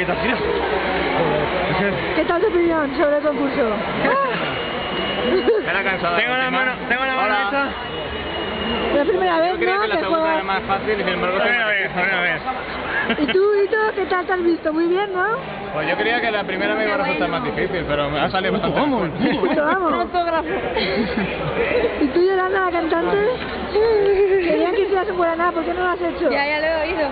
equitación. ¿Qué tal tu opinión sobre el concurso? Era cansado. Tengo la mano hecha. La primera vez, Yo creía ¿no? que la segunda era más fácil y sin embargo... Primera vez. ¿Y tú, qué tal te has visto? Muy bien, ¿no? Pues yo creía que la primera me iba a resultar más difícil, pero me ha salido bastante mejor. Puto vamos. ¿Y tú, Yolanda, la cantante? Querían que hicieras un Guaraná, ¿por qué no lo has hecho? Ya lo he oído.